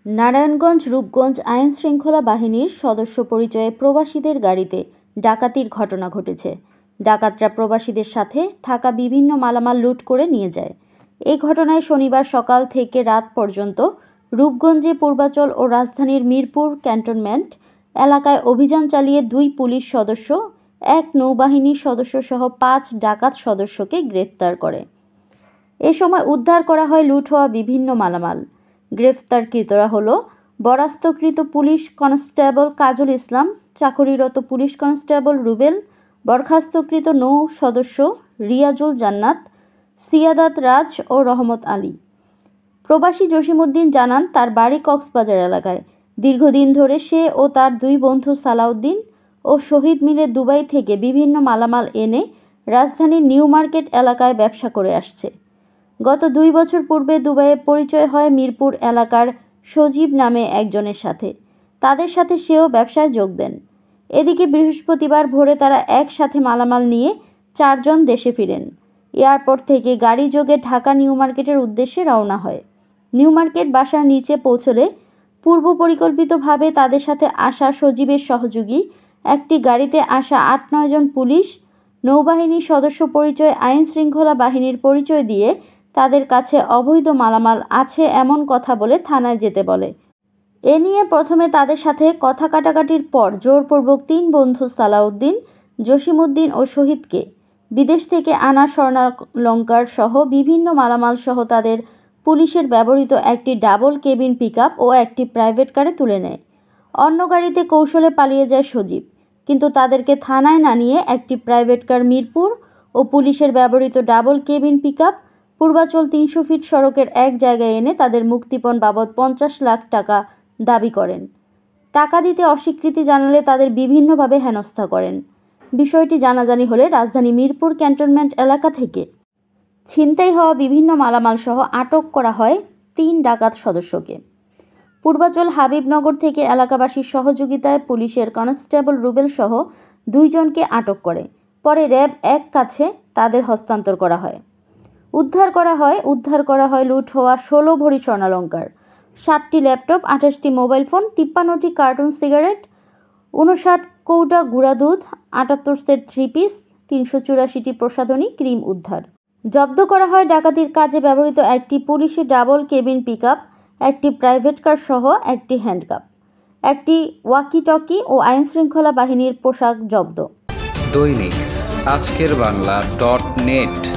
নারায়ণগঞ্জ রূপগঞ্জ আইন শৃঙ্খলা বাহিনীর সদস্য পরিচয়ে প্রবাসীদের গাড়িতে ডাকাতির ঘটনা ঘটেছে। ডাকাতরা প্রবাসীদের সাথে থাকা বিভিন্ন মালামাল লুট করে নিয়ে যায়। এই ঘটনায় শনিবার সকাল থেকে রাত পর্যন্ত রূপগঞ্জে পূর্বাচল ও রাজধানীর মিরপুর ক্যান্টনমেন্ট এলাকায় অভিযান চালিয়ে 2 পুলিশ সদস্য, 1 নৌবাহিনীর সদস্য সহ 5 ডাকাত সদস্যকে গ্রেফতার করে। এ সময় উদ্ধার করা হয় লুট হওয়া বিভিন্ন মালামাল। গ্রেফতারকৃতরা হলো বরাস্তকৃত পুলিশ কনস্টেবল কাজল ইসলাম, চাকরিরত পুলিশ কনস্টেবল রুবেল, বরখাস্তকৃত নৌ সদস্য রিয়াজুল জান্নাত, সিয়াদাত রাজ ও রহমত আলী। প্রবাসী জসিমউদ্দিন জানান, তার বাড়ি কক্সবাজার এলাকায়। দীর্ঘদিন ধরে সে ও তার 2 বন্ধু সালাউদ্দিন ও শহীদ মিলে দুবাই থেকে বিভিন্ন মালামাল এনে রাজধানীর নিউ মার্কেট এলাকায় ব্যবসা করে আসছে। গত 2 বছর পূর্বে দুবাইয়ে পরিচয় হয় মিরপুর এলাকার সজীব নামে একজনের সাথে। তাদের সাথে সেও ব্যবসায় যোগ দেন। এদিকে বৃহস্পতিবার ভোরে তারা একসাথে মালামাল নিয়ে 4 জন দেশে ফিরেন। এয়ারপোর্ট থেকে গাড়ি যোগে ঢাকা নিউ মার্কেটের উদ্দেশ্যে রওনা হয়। নিউ মার্কেট বাসার নিচে পৌঁছলে পূর্ব পরিকল্পিতভাবে তাদের সাথে আসা সজীবের সহযোগী একটি গাড়িতে আসা 8-9 জন পুলিশ, নৌবাহিনীর সদস্য পরিচয় আইন শৃঙ্খলা বাহিনীর পরিচয় দিয়ে তাদের কাছে অবৈধ মালামাল আছে এমন কথা বলে থানায় যেতে বলে। এ নিয়ে প্রথমে তাদের সাথে কথা কাটাকাটির পর জোরপূর্বক 3 বন্ধু সালাউদ্দিন, জসিমউদ্দিন ও শহীদকে বিদেশ থেকে আনা স্বর্ণালংকার সহ বিভিন্ন মালামাল সহ তাদের পুলিশের ব্যবহৃত একটি ডাবল কেবিন পিকআপ ও একটি প্রাইভেট কারে তুলে নেয়। অন্য গাড়িতে কৌশলে পালিয়ে যায় সজীব, কিন্তু তাদেরকে থানায় না নিয়ে একটি প্রাইভেট কার মিরপুর ও পুলিশের ব্যবহৃত double cabin pickup Purbachal 300 feet সড়কের এক জায়গায় এনে তাদের মুক্তিপণ বাবদ 50 লাখ টাকা দাবি করেন। টাকা দিতে অস্বীকৃতি জানালে তাদের বিভিন্নভাবে হেনস্থা করেন। বিষয়টি জানাজানি হলে রাজধানী মিরপুর ক্যান্টনমেন্ট এলাকা থেকে ছিনতাই হওয়া বিভিন্ন মালামাল সহ আটক করা হয় 3 ডাকাত সদস্যকে। পূর্বাচল হাবিবনগর থেকে এলাকাবাসীর সহযোগিতায় পুলিশের কনস্টেবল রুবেল সহ 2 জনকে আটক করে পরে র্যাব 1 কাছে তাদের হস্তান্তর করা হয়। উদ্ধার করা হয় লুট হওয়া 16 ভরি স্বর্ণালংকার, 7টি ল্যাপটপ, 28টি মোবাইল ফোন, 53টি কার্টুন সিগারেট, 59 কৌটা গুঁড়া দুধ, 78 সেট 3 পিস, 384টি প্রসাধনী ক্রিম উদ্ধার। জব্দ করা হয় ডাকাতির কাজে ব্যবহৃত একটি পুলিশের ডাবল কেবিন পিকআপ, একটি প্রাইভেট কার সহ একটি হ্যান্ডকাপ, একটি ওয়াকি-টকি ও আইনশৃঙ্খলা বাহিনীর পোশাক জব্দ। দৈনিক আজকের বাংলা .net